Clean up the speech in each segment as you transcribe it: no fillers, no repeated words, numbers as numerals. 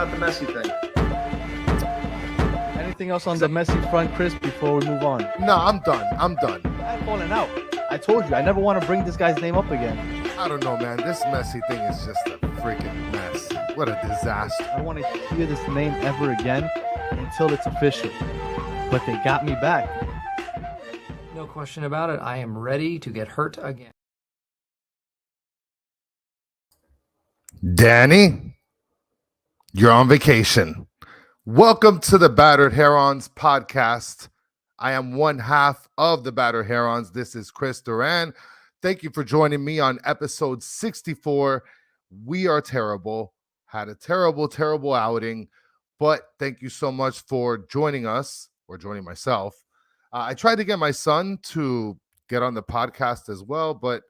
about the Messi thing? Anything else on the Messi front, Chris, before we move on? No, I'm done. I'm I'm falling out. I told you, I never want to bring this guy's name up again. I don't know, man. This Messi thing is just a freaking mess. What a disaster. I don't want to hear this name ever again until it's official. But they got me back. No question about it. I am ready to get hurt again. Danny, you're on vacation. Welcome to the Battered Herons podcast. I am one half of the Battered Herons. This is Chris Duran. Thank you for joining me on episode 64. We are terrible. Had a terrible outing, but thank you so much for joining us, or joining myself. I tried to get my son to get on the podcast as well, but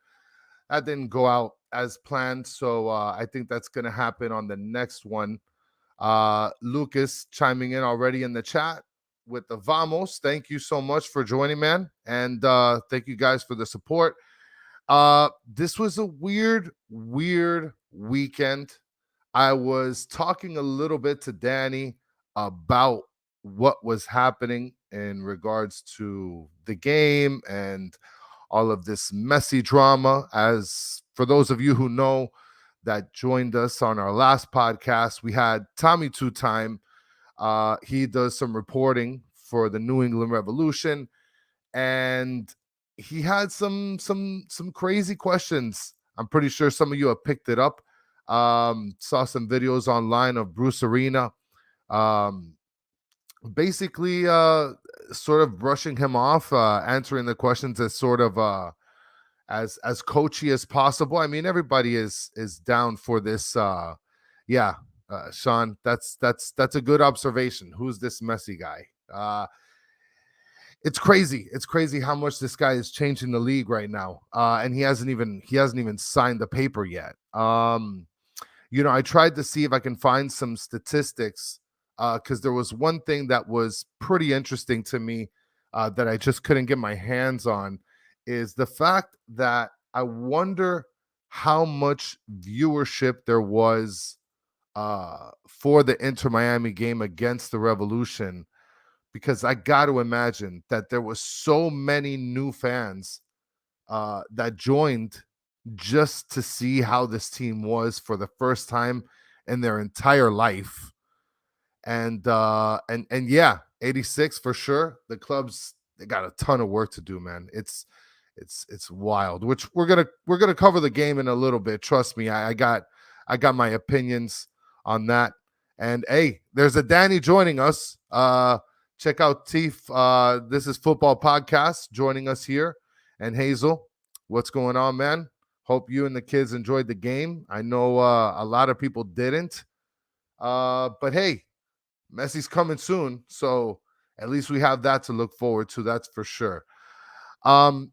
that didn't go out as planned. So I think that's going to happen on the next one. Lucas chiming in already in the chat with the Vamos. Thank you so much for joining, man. And thank you guys for the support. This was a weird weekend. I was talking a little bit to Danny about what was happening in regards to the game and all of this Messi drama. As for those of you who know that joined us on our last podcast, we had Tommy Two Time. He does some reporting for the New England Revolution, and he had some crazy questions. I'm pretty sure some of you have picked it up. Saw some videos online of Bruce Arena basically sort of brushing him off, answering the questions as sort of as coachy as possible. I mean, everybody is down for this. Sean, that's a good observation. Who's this Messi guy? It's crazy. It's crazy how much this guy is changing the league right now. And he hasn't even signed the paper yet. I tried to see if I can find some statistics, because there was one thing that was pretty interesting to me that I just couldn't get my hands on, is the fact that I wonder how much viewership there was for the Inter Miami game against the Revolution, because I got to imagine that there was so many new fans that joined just to see how this team was for the first time in their entire life. And yeah, 86 for sure. The clubs, they got a ton of work to do, man. It's wild, which we're gonna cover the game in a little bit. Trust me, I got my opinions on that. And hey, there's a Danny joining us. Check out Teef. This is Football Podcast joining us here. And Hazel, what's going on, man? Hope you and the kids enjoyed the game. I know a lot of people didn't. But hey, Messi's coming soon, so at least we have that to look forward to. That's for sure. Well,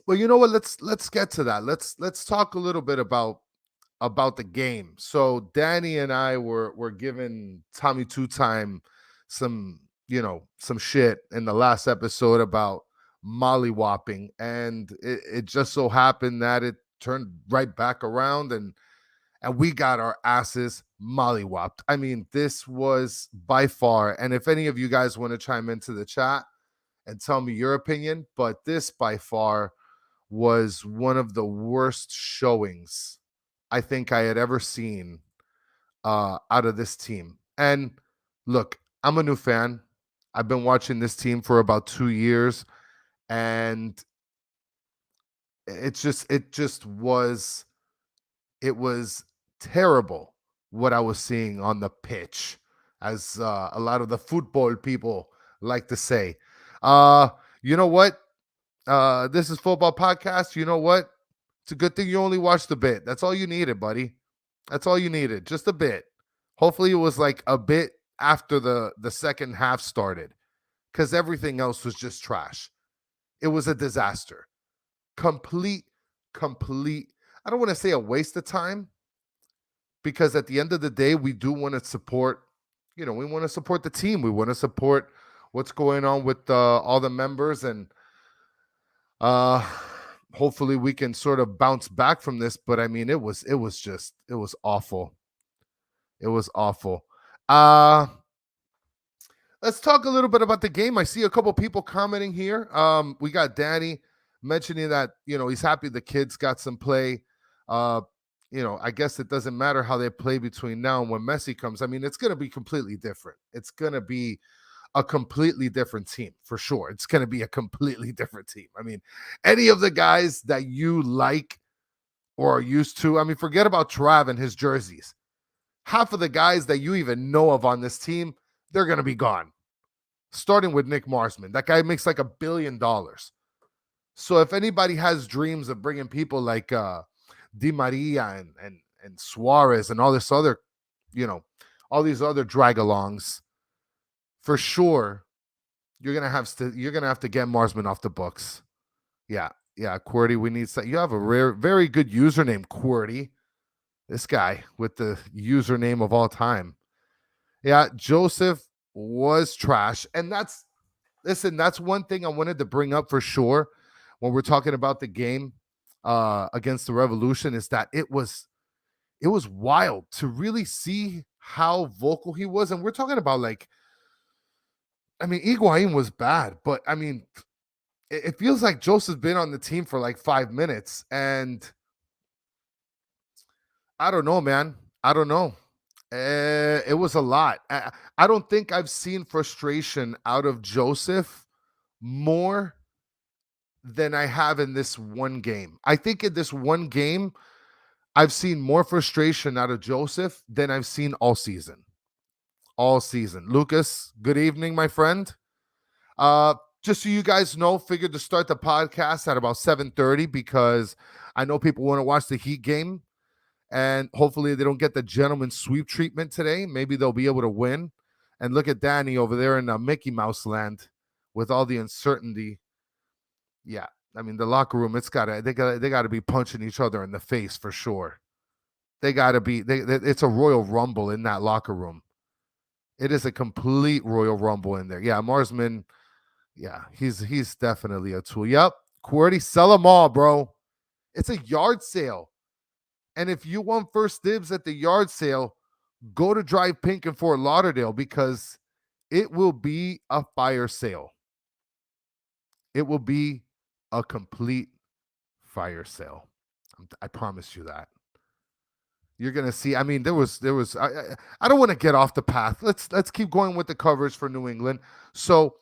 you know what? Let's get to that. Let's talk a little bit about the game. So Danny and I were giving Tommy Two Time some shit in the last episode about mollywopping, and it just so happened that it turned right back around, and we got our asses mollywopped. I mean, this was by far, and if any of you guys want to chime into the chat and tell me your opinion, but this by far was one of the worst showings I think I had ever seen out of this team. And look, I'm a new fan. I've been watching this team for about 2 years, and it was terrible what I was seeing on the pitch, as a lot of the football people like to say. You know what? This is Football Podcast. You know what? It's a good thing you only watched a bit. That's all you needed, buddy. That's all you needed. Just a bit. Hopefully it was like a bit after the second half started, because everything else was just trash. It was a disaster. Complete. I don't want to say a waste of time, because at the end of the day, we do want to support, we want to support the team. We want to support what's going on with all the members, and hopefully we can sort of bounce back from this. But I mean, it was awful. It was awful. Uh let's talk a little bit about the game. I see a couple people commenting here. We got Danny mentioning that, he's happy the kids got some play. Uh, I guess it doesn't matter how they play between now and when Messi comes. I mean, it's going to be completely different. It's going to be a completely different team for sure. It's going to be a completely different team. I mean, any of the guys that you like or are used to, I mean, forget about Trav and his jerseys. Half of the guys that you even know of on this team, they're going to be gone. Starting with Nick Marsman. That guy makes like $1 billion. So if anybody has dreams of bringing people like Di Maria and Suarez and all this other, all these other drag-alongs, for sure, you're gonna have to get Marsman off the books. Yeah, QWERTY, we need you have a very good username, QWERTY. This guy with the username of all time. Yeah, Joseph was trash. And that's one thing I wanted to bring up for sure when we're talking about the game against the Revolution, is that it was wild to really see how vocal he was. And we're talking about, like, I mean, Higuain was bad, but I mean, it feels like Joseph's been on the team for like 5 minutes, and I don't know, man. I don't know. It was a lot. I don't think I've seen frustration out of Joseph more than I have in this one game. I think in this one game, I've seen more frustration out of Joseph than I've seen all season. All season. Lucas, good evening, my friend. Just so you guys know, figured to start the podcast at about 7:30 because I know people want to watch the Heat game. And hopefully they don't get the gentleman sweep treatment today. Maybe they'll be able to win. And look at Danny over there in Mickey Mouse land with all the uncertainty. Yeah, I mean, the locker room, they gotta be punching each other in the face for sure. They gotta be. It's a Royal Rumble in that locker room. It is a complete Royal Rumble in there. Yeah, Marsman. Yeah, he's definitely a tool. Yep, QWERTY, sell them all, bro. It's a yard sale. And if you want first dibs at the yard sale, go to Drive Pink in Fort Lauderdale because it will be a fire sale. It will be a complete fire sale. I promise you that. You're going to see, I mean, I don't want to get off the path. Let's keep going with the coverage for New England. So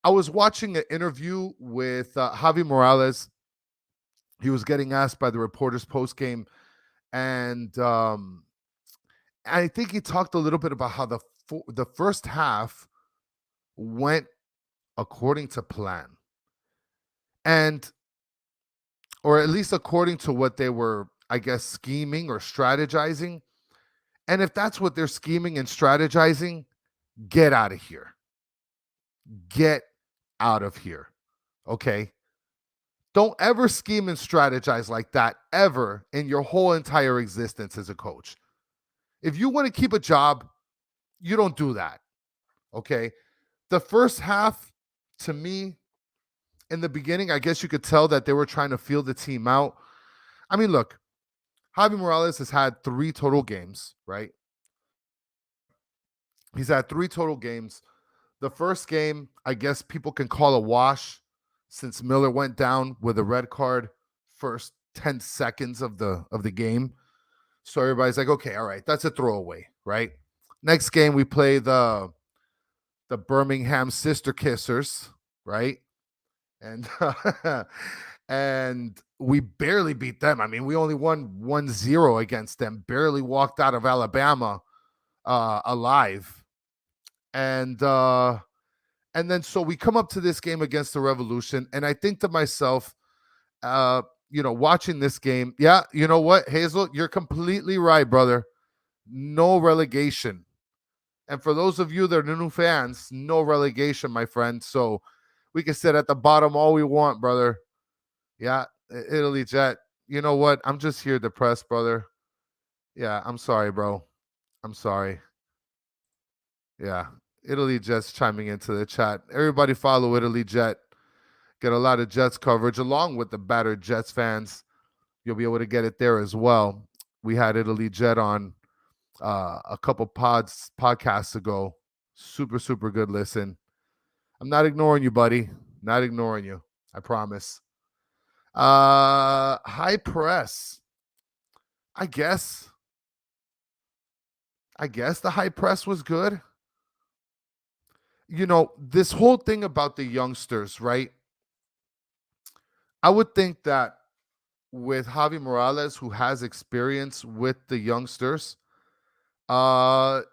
I was watching an interview with Javi Morales. He was getting asked by the reporters post-game, and I think he talked a little bit about how the first half went according to plan, or at least according to what they were, I guess, scheming or strategizing. And if that's what they're scheming and strategizing, get out of here. Get out of here. Okay? Don't ever scheme and strategize like that ever in your whole entire existence as a coach. If you want to keep a job, you don't do that. Okay? The first half, to me, in the beginning, I guess you could tell that they were trying to feel the team out. I mean, look, Javi Morales has had 3 total games, right? He's had 3 total games. The first game, I guess people can call a wash since Miller went down with a red card first 10 seconds of the game. So everybody's like, okay, all right, that's a throwaway, right? Next game, we play the Birmingham Sister Kissers, right? And and we barely beat them. I mean, we only won 1-0 against them, barely walked out of Alabama alive. And then so we come up to this game against the Revolution, and I think to myself, watching this game, yeah, you know what, Hazel, you're completely right, brother. No relegation. And for those of you that are new fans, no relegation, my friend. So we can sit at the bottom all we want, brother. Yeah, Italy Jet. You know what? I'm just here depressed, brother. Yeah, I'm sorry, bro. I'm sorry. Yeah, Italy Jet's chiming into the chat. Everybody follow Italy Jet. Get a lot of Jets coverage along with the battered Jets fans. You'll be able to get it there as well. We had Italy Jet on a couple podcasts ago. Super, super good listen. I'm not ignoring you, buddy. Not ignoring you. I promise. High press. I guess the high press was good. This whole thing about the youngsters, right? I would think that with Javi Morales, who has experience with the youngsters, I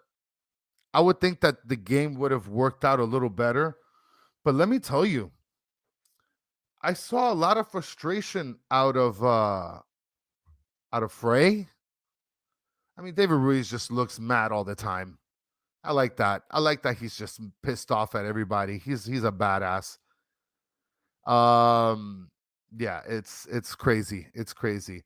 would think that the game would have worked out a little better. But let me tell you, I saw a lot of frustration out of Frey. I mean, David Ruiz just looks mad all the time. I like that. I like that he's just pissed off at everybody. He's a badass. Yeah, it's crazy. It's crazy.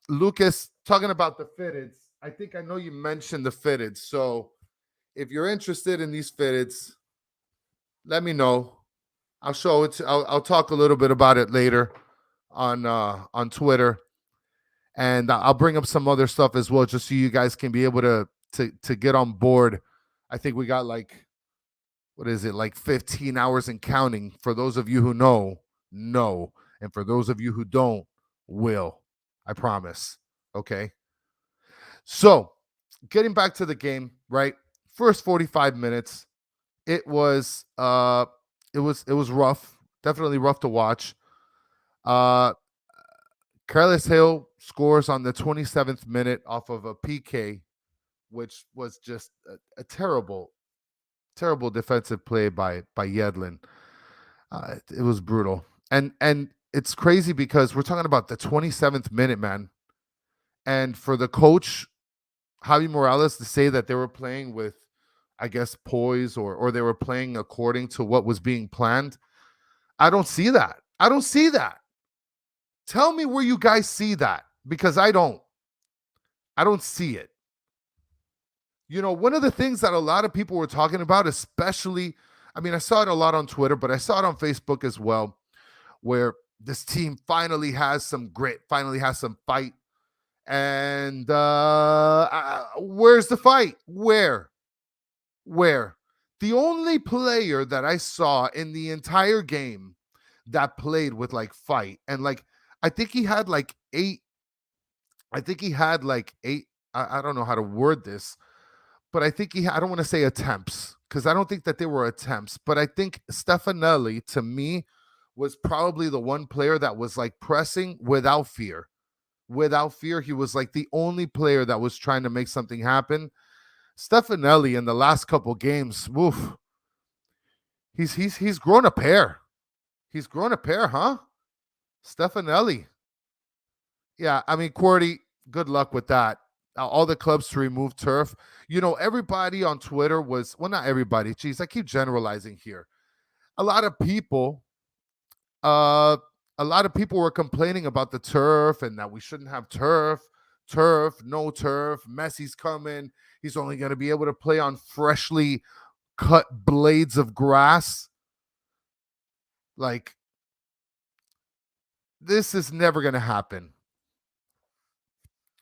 Lucas, talking about the fitteds, I think I know you mentioned the fitteds. So if you're interested in these fitteds, let me know. I'll show it. I'll talk a little bit about it later on Twitter, and I'll bring up some other stuff as well, just so you guys can be able to get on board. I think we got like, what is it, like 15 hours and counting. For those of you who know, and for those of you who don't, will. I promise. Okay. So, getting back to the game, right? First 45 minutes, it was rough. Definitely rough to watch. Carlos Hill scores on the 27th minute off of a PK, which was just a terrible defensive play by Yedlin. It was brutal. And it's crazy because we're talking about the 27th minute, man. And for the coach, Javi Morales, to say that they were playing with, I guess, poise, or they were playing according to what was being planned, I don't see that. I don't see that. Tell me where you guys see that, because I don't see it. One of the things that a lot of people were talking about, especially, I mean, I saw it a lot on Twitter, but I saw it on Facebook as well, where this team finally has some grit, finally has some fight. And where's the fight? Where? The only player that I saw in the entire game that played with like fight, and like, I think he had like eight. I don't know how to word this, but I think I don't want to say attempts, because I don't think that they were attempts, but I think Stefanelli, to me, was probably the one player that was like pressing without fear. Without fear, he was like the only player that was trying to make something happen. Stefanelli in the last couple games, woof, he's grown a pair. He's grown a pair, huh? Stefanelli. Yeah, I mean, Cordy, good luck with that. All the clubs to remove turf. Everybody on Twitter was, well, not everybody. Geez, I keep generalizing here. A lot of people were complaining about the turf and that we shouldn't have turf, no turf. Messi's coming. He's only going to be able to play on freshly cut blades of grass. Like, this is never going to happen.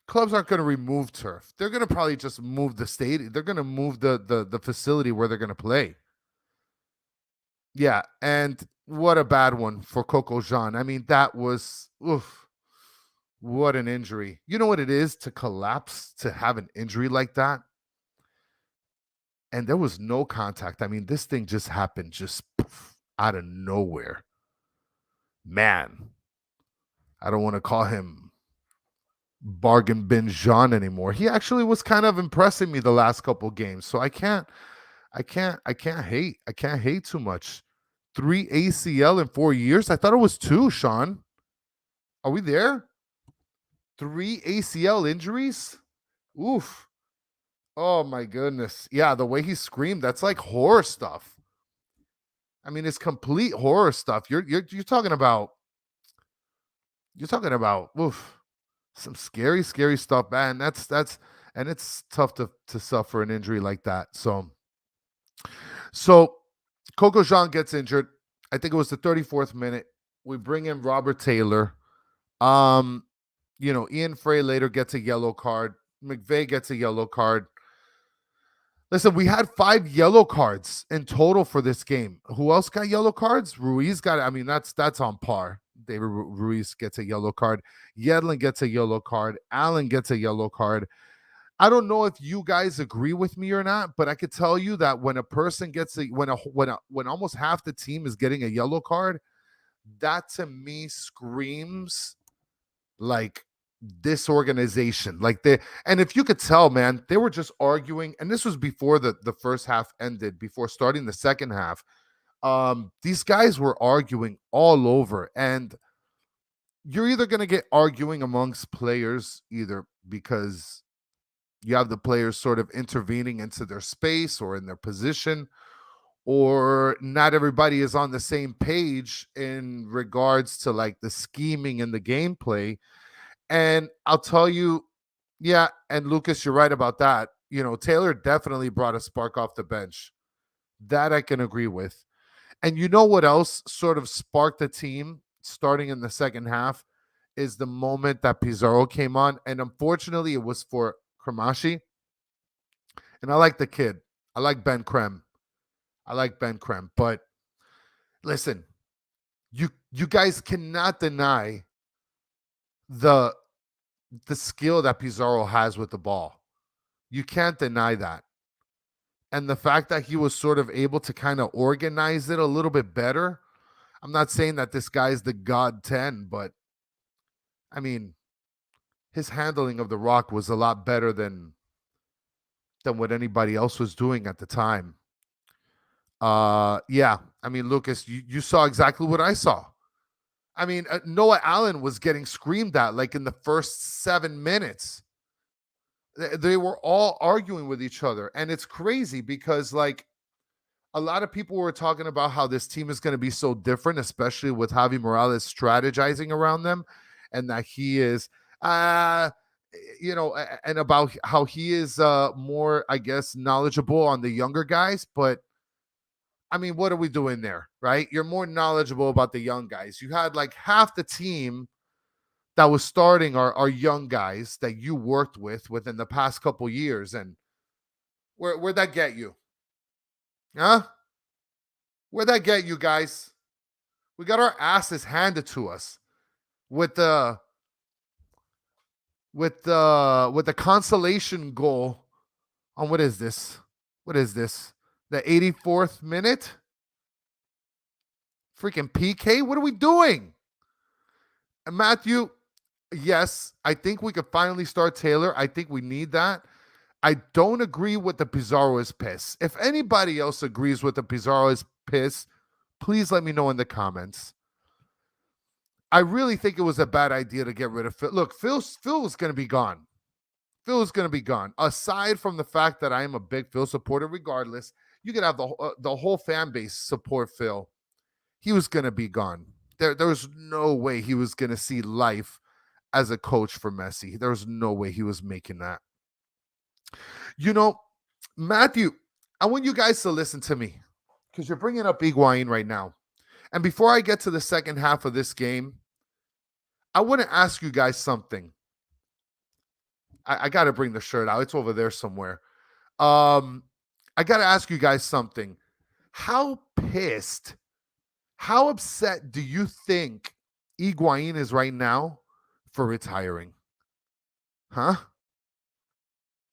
Clubs aren't going to remove turf. They're going to probably just move the stadium. They're going to move the facility where they're going to play. Yeah, and what a bad one for Coco Jean. I mean, that was, oof, what an injury. You know what it is to collapse, to have an injury like that? And there was no contact. I mean, this thing just happened just poof, out of nowhere. Man, I don't want to call him bargain bin Jean anymore. He actually was kind of impressing me the last couple games. So I can't hate. I can't hate too much. 3 ACL in 4 years. I thought it was 2, Sean. Are we there? 3 ACL injuries? Oof. Oh my goodness. Yeah, the way he screamed, that's like horror stuff. I mean, it's complete horror stuff. You're talking about oof, some scary stuff, man. That's and it's tough to suffer an injury like that. So Coco Jean gets injured. I think it was the 34th minute. We bring in Robert Taylor. Ian Frey later gets a yellow card. McVay gets a yellow card. Listen, we had 5 yellow cards in total for this game. Who else got yellow cards? Ruiz got, I mean, that's on par. David Ruiz gets a yellow card. Yedlin gets a yellow card. Allen gets a yellow card. I don't know if you guys agree with me or not, but I could tell you that when a person gets when almost half the team is getting a yellow card, that to me screams like disorganization. And if you could tell, man, they were just arguing, and this was before the first half ended, before starting the second half. These guys were arguing all over, and you're either going to get arguing amongst players, either because you have the players sort of intervening into their space or in their position, or not everybody is on the same page in regards to like the scheming and the gameplay. And I'll tell you, yeah, and Lucas, you're right about that. You know, Taylor definitely brought a spark off the bench. That I can agree with. And you know what else sort of sparked the team starting in the second half is the moment that Pizarro came on. And unfortunately, it was for Kramashi. And I like the kid. I like Ben Krem. But listen, you guys cannot deny the skill that Pizarro has with the ball. You can't deny that. And the fact that he was sort of able to kind of organize it a little bit better. I'm not saying that this guy's the God 10, but I mean, his handling of the rock was a lot better than what anybody else was doing at the time. Yeah, I mean, Lucas, you saw exactly what I saw. I mean, Noah Allen was getting screamed at like in the first 7 minutes. They were all arguing with each other. And it's crazy because like a lot of people were talking about how this team is going to be so different, especially with Javi Morales strategizing around them, and that he is, you know, and about how he is more, I guess, knowledgeable on the younger guys. But I mean, what are we doing there, right? You're more knowledgeable about the young guys. You had like half the team that was starting are young guys that you worked with within the past couple years. And where'd that get you? Huh? Where'd that get you guys? We got our asses handed to us with the consolation goal on what is this? The 84th minute? Freaking PK? What are we doing? And Matthew, yes, I think we could finally start Taylor. I think we need that. I don't agree with the Pizarro is piss. If anybody else agrees with the Pizarro is piss, please let me know in the comments. I really think it was a bad idea to get rid of Phil. Look, Phil was going to be gone. Phil is going to be gone. Aside from the fact that I am a big Phil supporter, regardless, you could have the whole fan base support Phil. He was going to be gone. There was no way he was going to see life as a coach for Messi. There was no way he was making that. You know, Matthew, I want you guys to listen to me because you're bringing up Higuain right now. And before I get to the second half of this game, I want to ask you guys something. I got to bring the shirt out. It's over there somewhere. I got to ask you guys something. How pissed, how upset do you think Higuain is right now for retiring? Huh?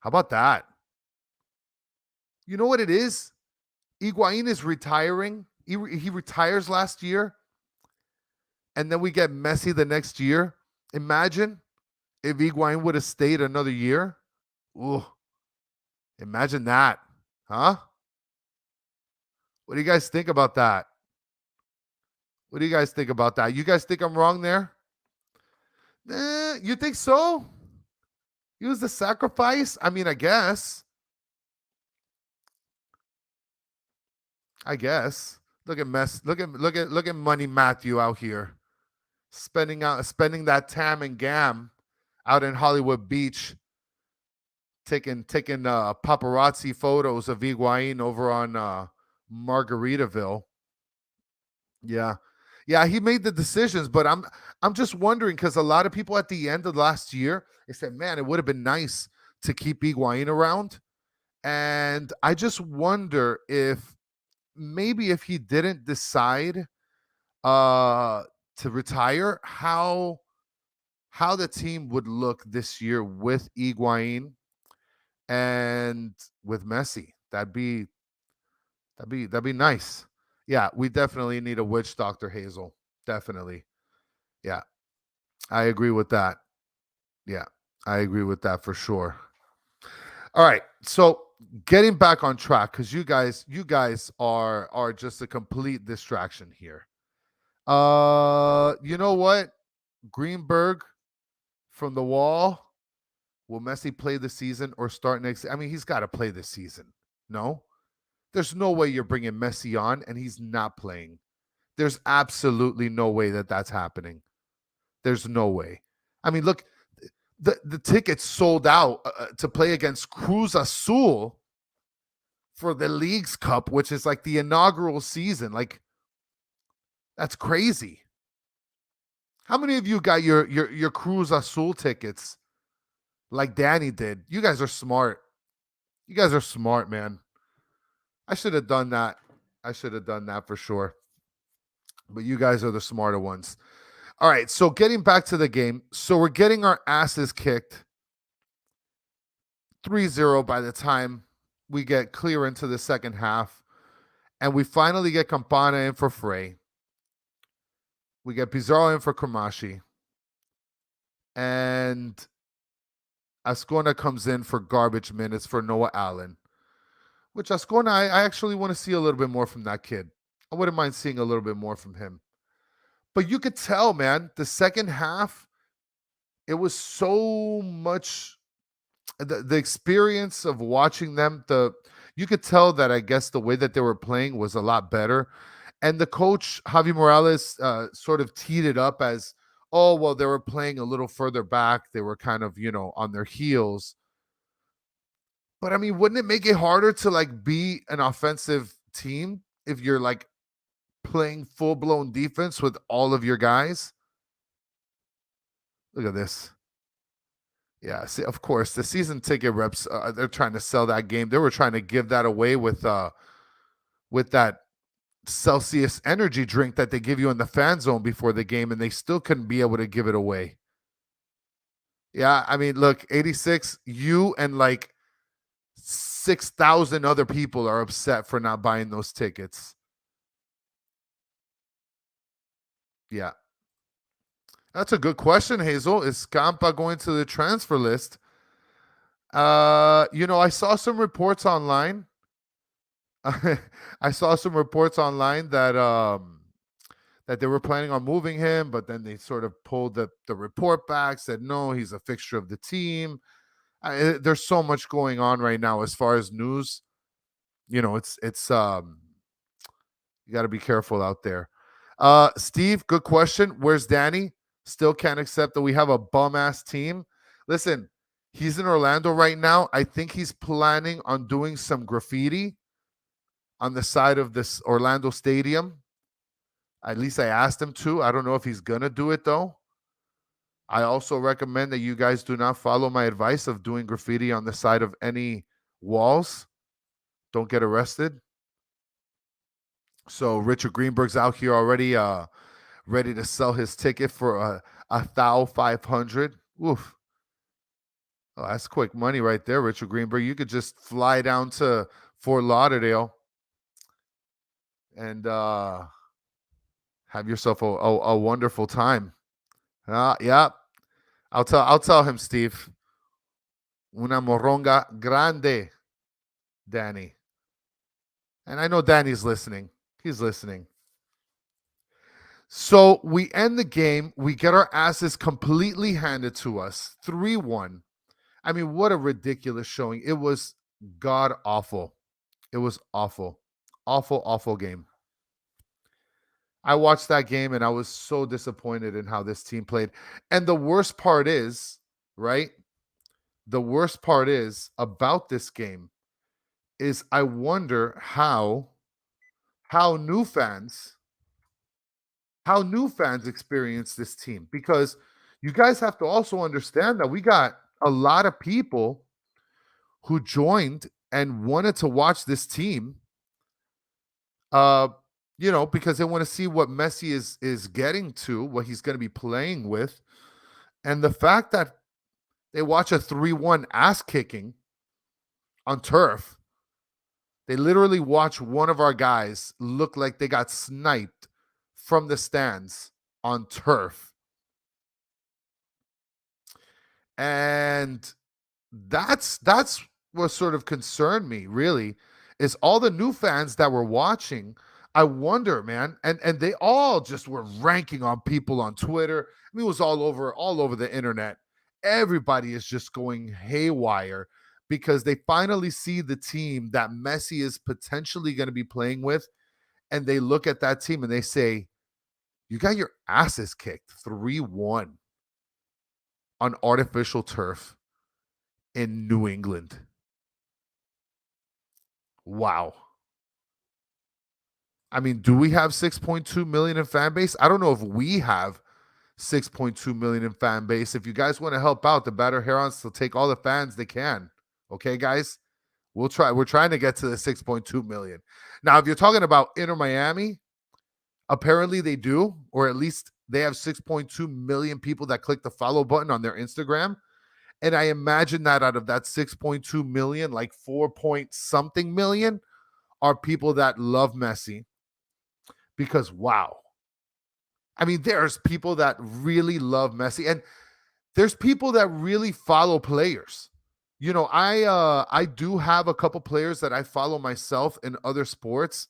How about that? You know what it is? Higuain is retiring. He retires last year. And then we get Messi the next year. Imagine if Higuain would have stayed another year. Ooh. Imagine that. Huh? What do you guys think about that? What do you guys think about that? You guys think I'm wrong there? You think so? He was the sacrifice? I mean, I guess. Look at look at Money Matthew out here. Spending that tam and gam out in Hollywood Beach. Taking paparazzi photos of Higuain over on Margaritaville. Yeah, he made the decisions, but I'm just wondering because a lot of people at the end of last year they said, "Man, it would have been nice to keep Higuain around. And I just wonder if maybe if he didn't decide to retire, how the team would look this year with Higuain and with Messi. That'd be nice. Yeah, we definitely need a witch doctor, Hazel. Definitely. Yeah, I agree with that. Yeah, I agree with that for sure. All right, so getting back on track because you guys are just a complete distraction here. You know what? Greenberg from the wall. Will Messi play the season or start next? I mean, he's got to play this season. No, there's no way you're bringing Messi on and he's not playing. There's absolutely no way that that's happening. There's no way. I mean, look, the tickets sold out to play against Cruz Azul for the League's Cup, which is like the inaugural season. Like, that's crazy. How many of you got your Cruz Azul tickets like Danny did? You guys are smart. You guys are smart, man. I should have done that. I should have done that for sure. But you guys are the smarter ones. All right, so getting back to the game. So we're getting our asses kicked 3-0 by the time we get clear into the second half. And we finally get Campana in for Frey. We get Pizarro in for Kramashi. And Ascona comes in for garbage minutes for Noah Allen. Which Ascona, I actually want to see a little bit more from that kid. I wouldn't mind seeing a little bit more from him. But you could tell, man, the second half, it was so much the experience of watching them. You could tell that I guess the way that they were playing was a lot better. And the coach, Javi Morales, sort of teed it up as, oh, well, they were playing a little further back. They were kind of, on their heels. But I mean, wouldn't it make it harder to like be an offensive team if you're like playing full-blown defense with all of your guys? Look at this. Yeah, see, of course, the season ticket reps, they're trying to sell that game. They were trying to give that away with that Celsius energy drink that they give you in the fan zone before the game, and they still couldn't be able to give it away. Yeah, I mean, look, 86, you and like 6,000 other people are upset for not buying those tickets. Yeah. That's a good question, Hazel. Is Campa going to the transfer list? I saw some reports online. I saw some reports online that that they were planning on moving him, but then they sort of pulled the report back, said no, he's a fixture of the team. There's so much going on right now as far as news. It's you got to be careful out there. Steve, good question. Where's Danny? Still can't accept that we have a bum ass team. Listen, he's in Orlando right now. I think he's planning on doing some graffiti on the side of this Orlando stadium. At least I asked him to. I don't know if he's going to do it, though. I also recommend that you guys do not follow my advice of doing graffiti on the side of any walls. Don't get arrested. So Richard Greenberg's out here already ready to sell his ticket for 1,500. Oof. Oh, that's quick money right there, Richard Greenberg. You could just fly down to Fort Lauderdale and have yourself a wonderful time. Yeah. I'll tell him, Steve. Una moronga grande, Danny. And I know Danny's listening. He's listening. So we end the game. We get our asses completely handed to us. 3-1. I mean, what a ridiculous showing. It was god awful. It was awful. Awful, awful game. I watched that game and I was so disappointed in how this team played. And the worst part is, right? The worst part is about this game is I wonder how new fans experience this team, because you guys have to also understand that we got a lot of people who joined and wanted to watch this team, because they want to see what Messi is getting to, what he's going to be playing with. And the fact that they watch a 3-1 ass kicking on turf, they literally watch one of our guys look like they got sniped from the stands on turf. And that's what sort of concerned me, really, is all the new fans that were watching. I wonder, man, and they all just were ranking on people on Twitter. I mean, it was all over the internet. Everybody is just going haywire because they finally see the team that Messi is potentially going to be playing with, and they look at that team and they say, "You got your asses kicked 3-1 on artificial turf in New England." Wow. I mean, do we have 6.2 million in fan base? I don't know if we have 6.2 million in fan base. If you guys want to help out, the Batter Herons will take all the fans they can. Okay, guys? We'll try. We're trying to get to the 6.2 million. Now, if you're talking about Inter Miami, apparently they do, or at least they have 6.2 million people that click the follow button on their Instagram. And I imagine that out of that 6.2 million, like 4 point something million are people that love Messi. Because, wow. I mean, there's people that really love Messi, and there's people that really follow players. I do have a couple players that I follow myself in other sports.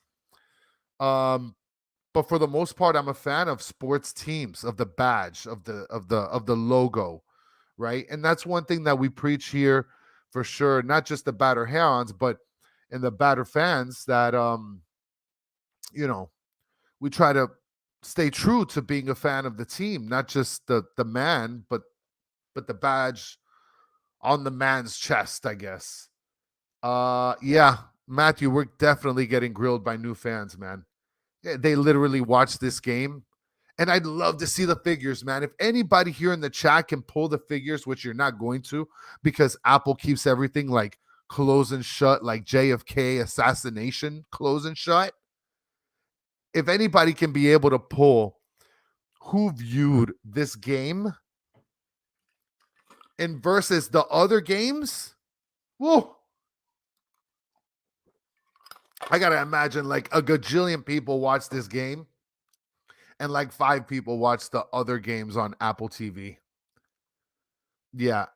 But for the most part, I'm a fan of sports teams, of the badge, of the logo, right? And that's one thing that we preach here for sure, not just the Batter Hounds, but in the Batter fans, that we try to stay true to being a fan of the team, not just the man, but the badge on the man's chest, I guess. Yeah, Matthew, we're definitely getting grilled by new fans, man. They literally watch this game, and I'd love to see the figures, man. If anybody here in the chat can pull the figures, which you're not going to, because Apple keeps everything like close and shut, like JFK assassination, close and shut. If anybody can be able to pull who viewed this game and versus the other games, whoa. I got to imagine like a gajillion people watch this game and like 5 people watch the other games on Apple TV. Yeah.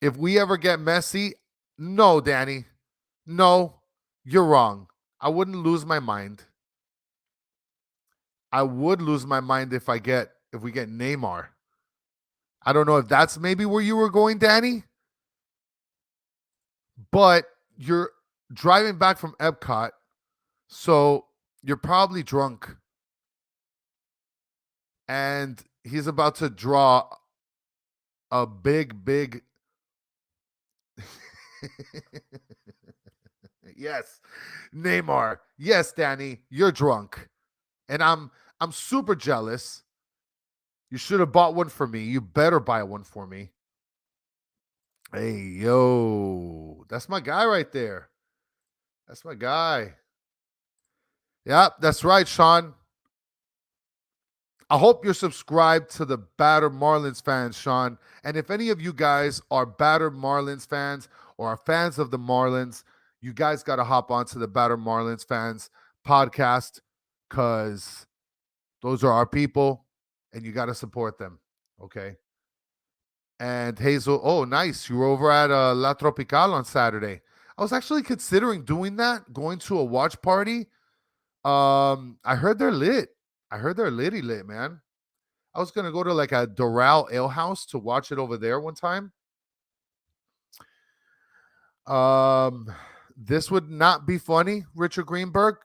If we ever get Messi, no, Danny. No, you're wrong. I wouldn't lose my mind. I would lose my mind if we get Neymar. I don't know if that's maybe where you were going, Danny. But you're driving back from Epcot, so you're probably drunk. And he's about to draw a big yes, Neymar. Yes, Danny, you're drunk. And I'm super jealous. You should have bought one for me. You better buy one for me. Hey, yo. That's my guy right there. That's my guy. Yeah, that's right, Sean. I hope you're subscribed to the Battered Marlins fans, Sean. And if any of you guys are Battered Marlins fans or are fans of the Marlins, you guys got to hop onto the Battered Marlins fans podcast, because those are our people and you got to support them. Okay. And Hazel, oh, nice. You were over at La Tropical on Saturday. I was actually considering doing that, going to a watch party. I heard they're lit. I heard they're litty lit, man. I was gonna go to like a Doral Ale House to watch it over there one time. This would not be funny, Richard Greenberg.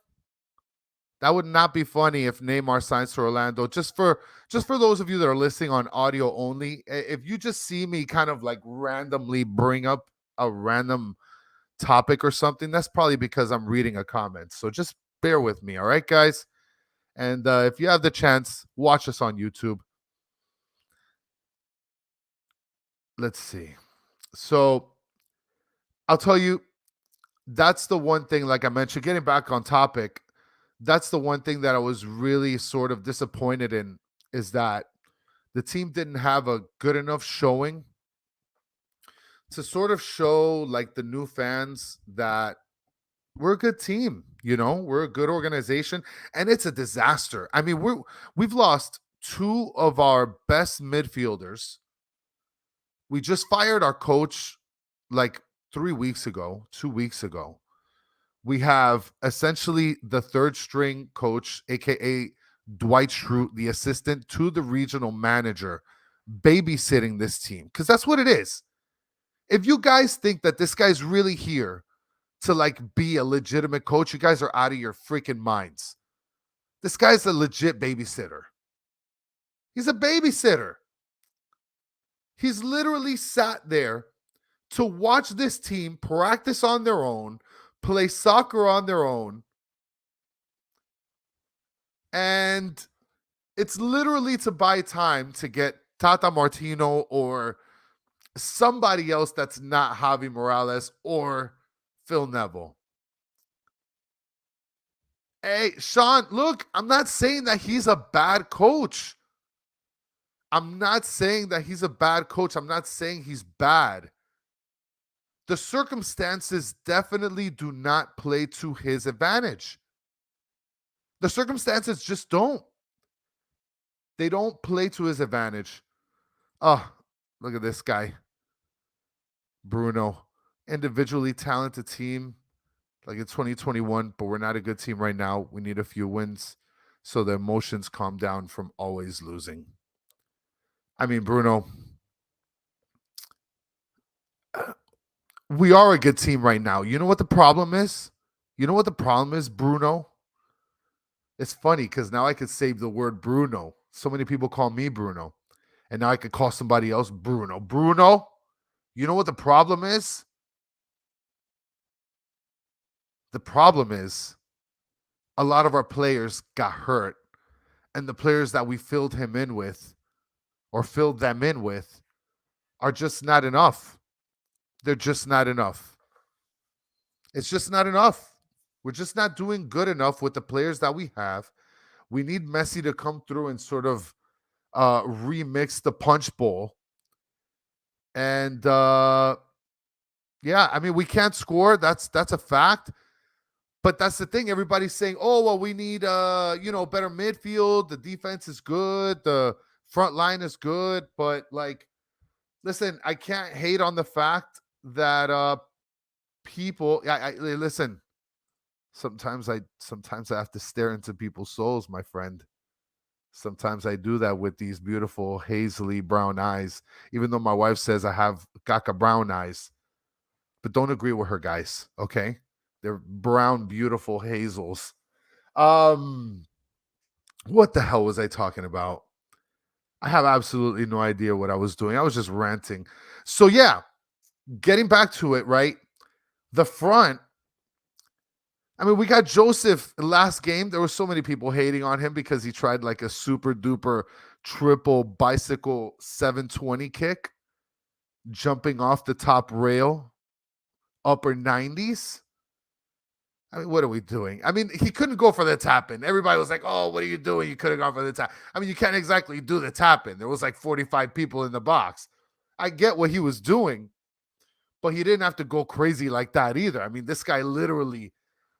That would not be funny if Neymar signs to Orlando. Just for those of you that are listening on audio only, if you just see me kind of like randomly bring up a random topic or something, that's probably because I'm reading a comment. So just bear with me, all right, guys? And if you have the chance, watch us on YouTube. Let's see. So I'll tell you, that's the one thing, like I mentioned, getting back on topic, that's the one thing that I was really sort of disappointed in, is that the team didn't have a good enough showing to sort of show like the new fans that we're a good team, we're a good organization, and it's a disaster. I mean, we've lost two of our best midfielders. We just fired our coach like 3 weeks ago, 2 weeks ago. We have essentially the third string coach, aka Dwight Schrute, the assistant to the regional manager, babysitting this team, because that's what it is. If you guys think that this guy's really here to like be a legitimate coach, you guys are out of your freaking minds. This guy's a legit babysitter. He's a babysitter. He's literally sat there to watch this team practice on their own, play soccer on their own, and it's literally to buy time to get Tata Martino or somebody else that's not Javi Morales or Phil Neville. Hey, Sean, look, I'm not saying that he's a bad coach. I'm not saying that he's a bad coach. I'm not saying he's bad. The circumstances definitely do not play to his advantage. The circumstances just don't. They don't play to his advantage. Oh, look at this guy. Bruno. Individually talented team like in 2021, but we're not a good team right now. We need a few wins so the emotions calm down from always losing. I mean, Bruno, we are a good team right now. You know what the problem is? Bruno? It's funny because now I could save the word Bruno. So many people call me Bruno. And now I could call somebody else Bruno. Bruno, you know what the problem is? The problem is a lot of our players got hurt. And the players that we filled them in with are just not enough. They're just not enough. It's just not enough. We're just not doing good enough with the players that we have. We need Messi to come through and sort of remix the punch bowl. And yeah, I mean, we can't score. That's a fact. But that's the thing. Everybody's saying, oh, well, we need better midfield. The defense is good. The front line is good. But like, listen, I can't hate on the fact that people listen. Sometimes I have to stare into people's souls, my friend. Sometimes I do that with these beautiful hazily brown eyes, even though my wife says I have caca brown eyes. But don't agree with her, guys, okay? They're brown, beautiful hazels. What the hell was I talking about? I have absolutely no idea what I was doing. I was just ranting. So yeah, getting back to it, right? The front, I mean, we got Joseph last game. There were so many people hating on him because he tried like a super duper triple bicycle 720 kick, jumping off the top rail, upper 90s. I mean, what are we doing? I mean, he couldn't go for the tap in. Everybody was like, oh, what are you doing? You could have gone for the tap. I mean, you can't exactly do the tap in. There was like 45 people in the box. I get what he was doing, but he didn't have to go crazy like that either. I mean, this guy literally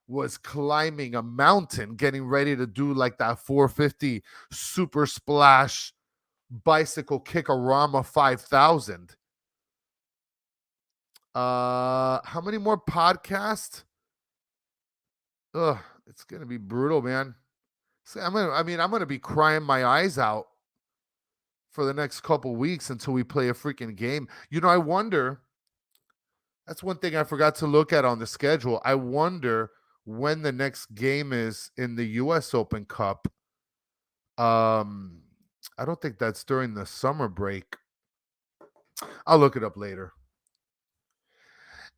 was climbing a mountain, getting ready to do like that 450 super splash bicycle kickorama 5,000. How many more podcasts? Ugh, it's gonna be brutal, man. So I'm gonna be crying my eyes out for the next couple weeks until we play a freaking game. I wonder. That's one thing I forgot to look at on the schedule. I wonder when the next game is in the US Open Cup. I don't think that's during the summer break. I'll look it up later.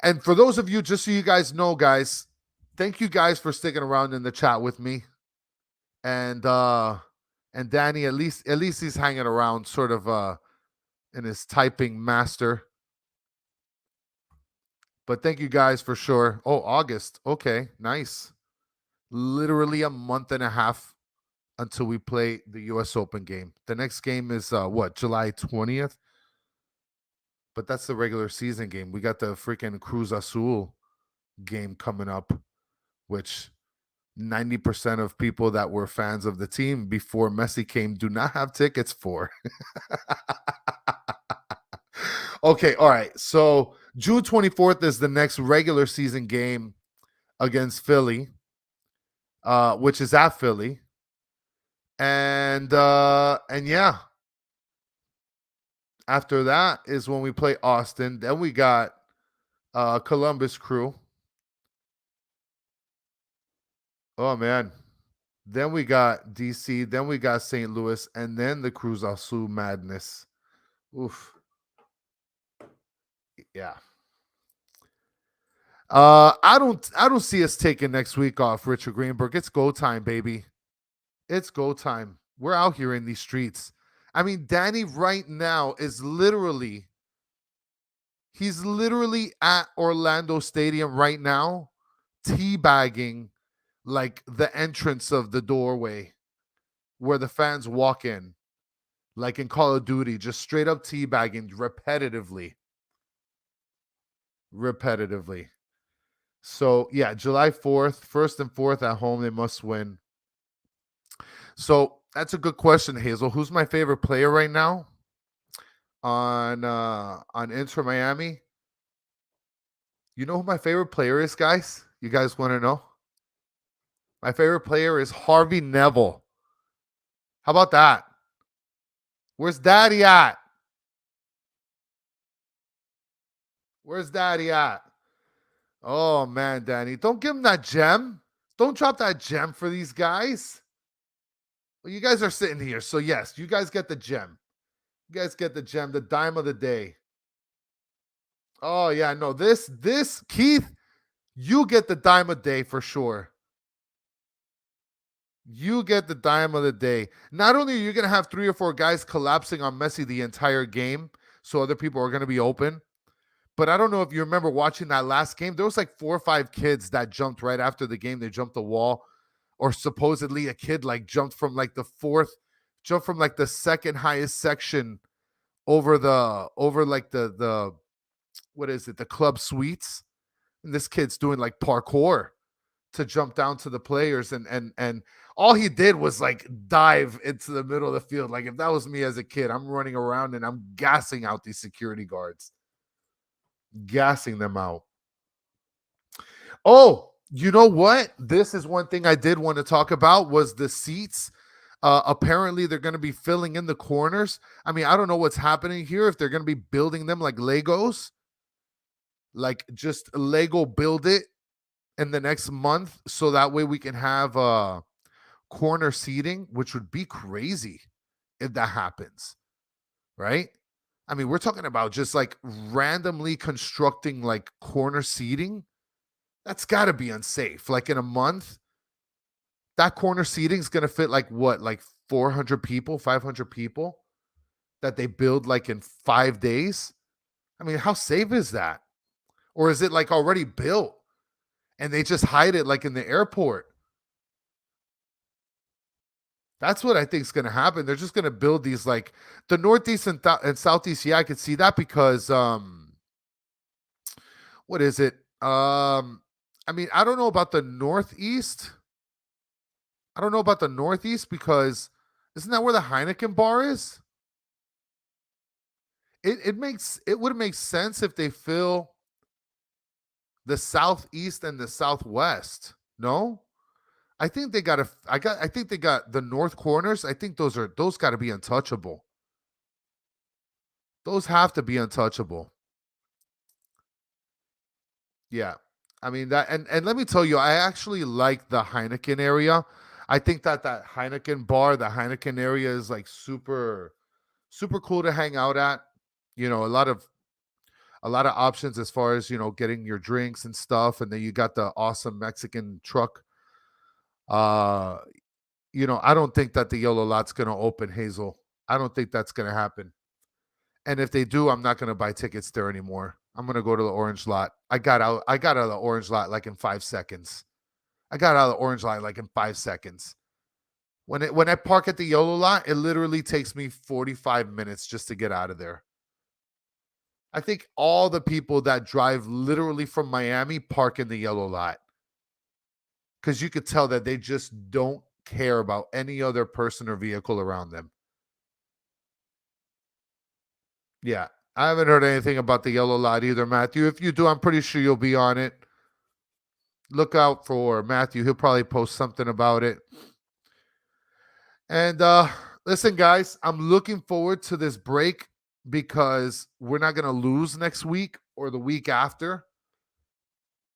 And for those of you, just so you guys know, guys, thank you guys for sticking around in the chat with me. And Danny, at least he's hanging around sort of in his typing master. But thank you guys for sure. Oh, August. Okay, nice. Literally a month and a half until we play the US Open game. The next game is what, July 20th? But that's the regular season game. We got the freaking Cruz Azul game coming up, which 90% of people that were fans of the team before Messi came do not have tickets for. Okay, all right. So June 24th is the next regular season game against Philly, which is at Philly. And yeah, after that is when we play Austin. Then we got Columbus Crew. Oh man. Then we got DC, then we got St. Louis, and then the Cruz Azul madness. Oof. Yeah. I don't see us taking next week off, Richard Greenberg. It's go time, baby. It's go time. We're out here in these streets. I mean, Danny right now is he's literally at Orlando Stadium right now, teabagging like the entrance of the doorway where the fans walk in, like in Call of Duty, just straight up teabagging repetitively. So yeah, July 4th, 1st and 4th at home, they must win. So that's a good question, Hazel. Who's my favorite player right now on Inter Miami? You know who my favorite player is, guys? You guys want to know? My favorite player is Harvey Neville. How about that? Where's Daddy at? Where's Daddy at? Oh man, Danny, don't give him that gem. Don't drop that gem for these guys. Well, you guys are sitting here, so yes, you guys get the gem. You guys get the gem, the dime of the day. Oh yeah, no, this Keith, you get the dime of the day for sure. You get the dime of the day. Not only are you going to have 3 or 4 guys collapsing on Messi the entire game, so other people are going to be open, but I don't know if you remember watching that last game. There was like 4 or 5 kids that jumped right after the game. They jumped the wall, or supposedly a kid like jumped from like the second highest section over like the what is it, the club suites. And this kid's doing like parkour to jump down to the players, and all he did was like dive into the middle of the field. Like if that was me as a kid, I'm running around and I'm gassing out these security guards. Gassing them out. Oh, you know what? This is one thing I did want to talk about was the seats. Apparently they're going to be filling in the corners. I mean, I don't know what's happening here, if they're going to be building them like Legos, like just Lego build it in the next month, so that way we can have corner seating, which would be crazy if that happens, right? I mean, we're talking about just like randomly constructing like corner seating. That's got to be unsafe. Like in a month, that corner seating is going to fit like what, like 400 people, 500 people that they build like in 5 days. I mean, how safe is that? Or is it like already built and they just hide it like in the airport? That's what I think is going to happen. They're just going to build these like the Northeast and Southeast. Yeah, I could see that because what is it? I mean, I don't know about the Northeast. I don't know about the Northeast because isn't that where the Heineken bar is? It would make sense if they fill the Southeast and the Southwest. No? I think they got I think they got the north corners. I think those got to be untouchable. Those have to be untouchable. Yeah. I mean that, and let me tell you, I actually like the Heineken area. I think that Heineken bar, the Heineken area is like super cool to hang out at. You know, a lot of options as far as, you know, getting your drinks and stuff, and then you got the awesome Mexican truck. You know, I don't think that the yellow lot's going to open, Hazel. I don't think that's going to happen. And if they do, I'm not going to buy tickets there anymore. I'm gonna go to the orange lot. I got out of the orange lot like in 5 seconds. I got out of the orange lot like in 5 seconds. When I park at the yellow lot, it literally takes me 45 minutes just to get out of there. I think all the people that drive literally from Miami park in the yellow lot because you could tell that they just don't care about any other person or vehicle around them. Yeah, I haven't heard anything about the yellow lot either, Matthew. If you do, I'm pretty sure you'll be on it. Look out for Matthew. He'll probably post something about it. And listen, guys, I'm looking forward to this break because we're not going to lose next week or the week after.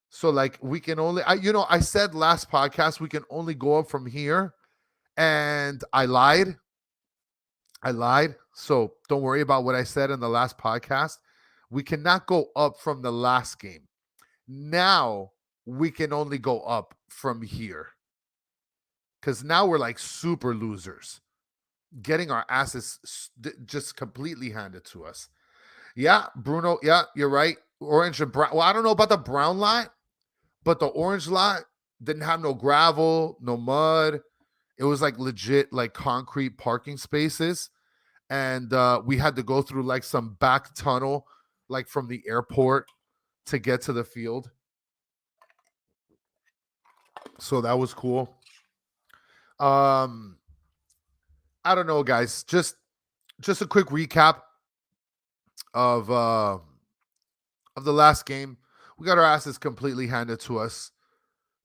So like we can only, I said last podcast, we can only go up from here. And I lied. So don't worry about what I said in the last podcast. We cannot go up from the last game. Now we can only go up from here. Because now we're like super losers. Getting our asses just completely handed to us. Yeah, Bruno. Yeah, you're right. Orange and brown. Well, I don't know about the brown lot, but the orange lot didn't have no gravel, no mud. It was like legit, like concrete parking spaces. And we had to go through like some back tunnel, like from the airport to get to the field. So that was cool. I don't know, guys. Just a quick recap of the last game. We got our asses completely handed to us.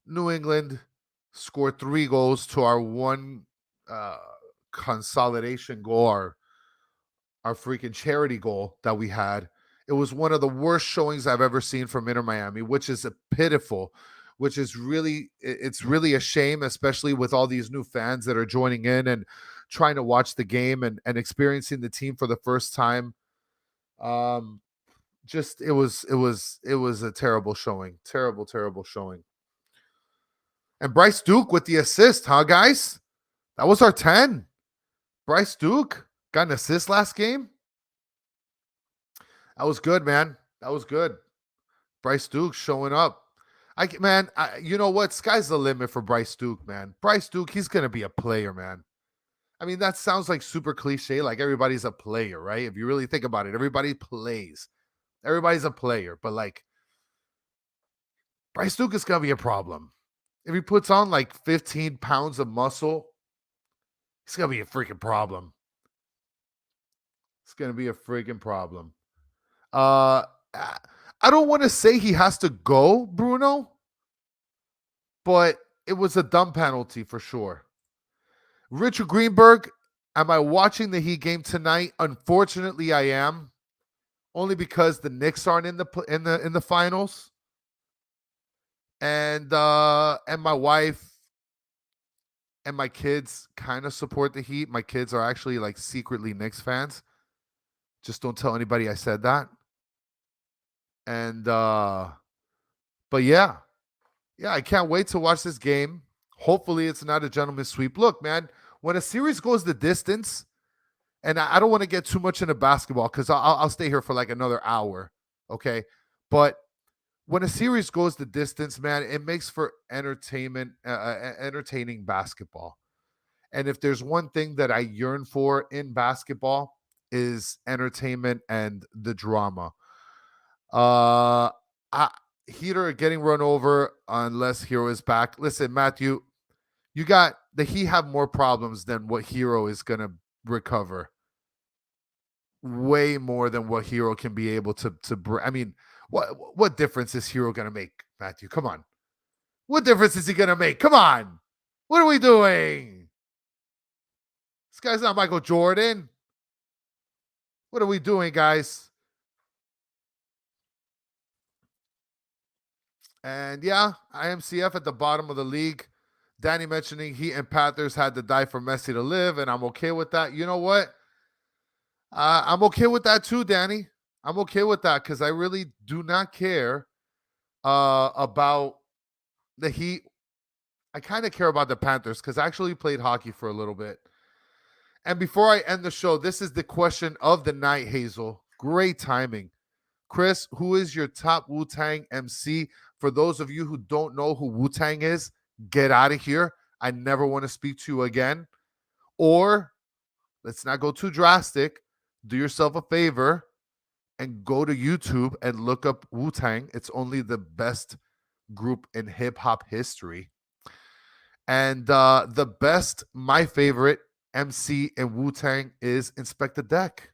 New England scored 3 goals to our 1 consolidation goal, our freaking charity goal that we had. It was one of the worst showings I've ever seen from Inter Miami, which is pitiful, which is really a shame, especially with all these new fans that are joining in and trying to watch the game and experiencing the team for the first time. Just it was a terrible showing. Terrible showing. And Bryce Duke with the assist, huh, guys? That was our 10. Bryce Duke got an assist last game. That was good, man. That was good. Bryce Duke showing up. You know what? Sky's the limit for Bryce Duke, man. Bryce Duke, he's going to be a player, man. I mean, that sounds like super cliche, like everybody's a player, right? If you really think about it, everybody plays. Everybody's a player, but like Bryce Duke is going to be a problem. If he puts on like 15 pounds of muscle, it's going to be a freaking problem. It's going to be a freaking problem. I don't want to say he has to go, Bruno, but it was a dumb penalty for sure. Richard Greenberg, am I watching the Heat game tonight? Unfortunately, I am. Only because the Knicks aren't in the finals. And my wife and my kids kind of support the Heat. My kids are actually like secretly Knicks fans. Just don't tell anybody I said that. And but yeah, I can't wait to watch this game. Hopefully it's not a gentleman's sweep. Look, man, when a series goes the distance, and I don't want to get too much into basketball because I'll stay here for like another hour, okay? But when a series goes the distance, man, it makes for entertainment, entertaining basketball. And if there's one thing that I yearn for in basketball is entertainment and the drama. Heater getting run over unless Hero is back. Listen, Matthew, you got the Heat have more problems than what Hero is going to recover. Way more than what Hero can be able to bring. I mean, what difference is Hero going to make, Matthew? Come on. What difference is he going to make? Come on. What are we doing? This guy's not Michael Jordan. What are we doing, guys? And yeah, IMCF at the bottom of the league. Danny mentioning Heat and Panthers had to die for Messi to live, and I'm okay with that. You know what? I'm okay with that too, Danny. I'm okay with that because I really do not care about the Heat. I kind of care about the Panthers because I actually played hockey for a little bit. And before I end the show, this is the question of the night, Hazel. Great timing. Chris, who is your top Wu-Tang MC? For those of you who don't know who Wu-Tang is, get out of here. I never want to speak to you again. Or let's not go too drastic. Do yourself a favor and go to YouTube and look up Wu-Tang. It's only the best group in hip-hop history. And the best, my favorite MC in Wu-Tang is Inspector Deck,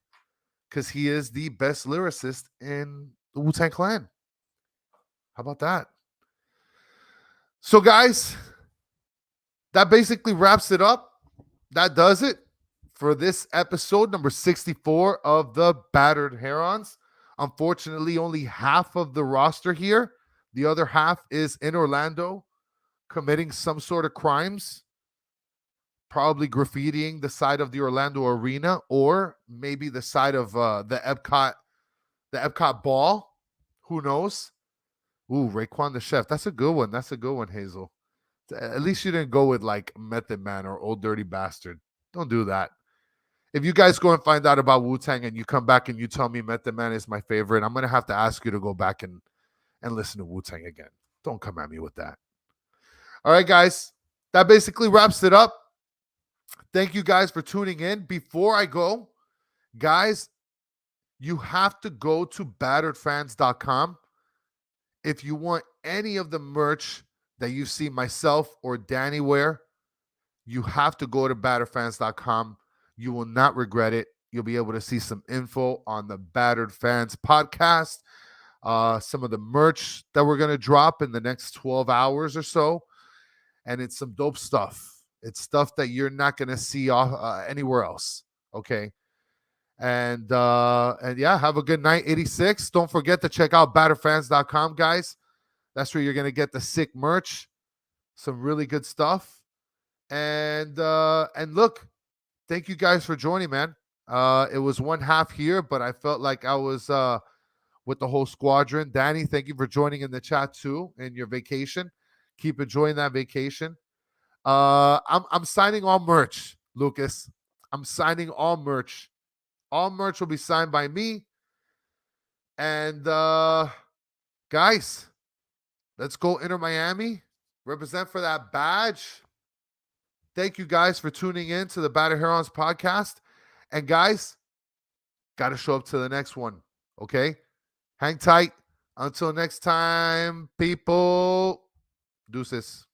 because he is the best lyricist in the Wu-Tang Clan. How about that? So, guys, that basically wraps it up. That does it for this episode, number 64 of the Battered Herons. Unfortunately, only half of the roster here. The other half is in Orlando committing some sort of crimes, probably graffitiing the side of the Orlando arena, or maybe the side of the Epcot ball. Who knows? Ooh, Raekwon the Chef. That's a good one. That's a good one, Hazel. At least you didn't go with like Method Man or Old Dirty Bastard. Don't do that. If you guys go and find out about Wu-Tang and you come back and you tell me Method Man is my favorite, I'm going to have to ask you to go back and listen to Wu-Tang again. Don't come at me with that. All right, guys. That basically wraps it up. Thank you guys for tuning in. Before I go, guys, you have to go to batteredfans.com. If you want any of the merch that you see myself or Danny wear, you have to go to batteredfans.com. You will not regret it. You'll be able to see some info on the Battered Fans podcast, some of the merch that we're going to drop in the next 12 hours or so. And it's some dope stuff. It's stuff that you're not going to see anywhere else. Okay. And yeah, have a good night, 86. Don't forget to check out batterfans.com, guys. That's where you're going to get the sick merch, some really good stuff. And look, thank you guys for joining, man. It was one half here, but I felt like I was with the whole squadron. Danny, thank you for joining in the chat too in your vacation. Keep enjoying that vacation. I'm signing all merch, Lucas. I'm signing all merch. All merch will be signed by me. And guys, let's go Inter Miami. Represent for that badge. Thank you guys for tuning in to the Battered Herons podcast. And guys, got to show up to the next one. Okay? Hang tight. Until next time, people. Deuces.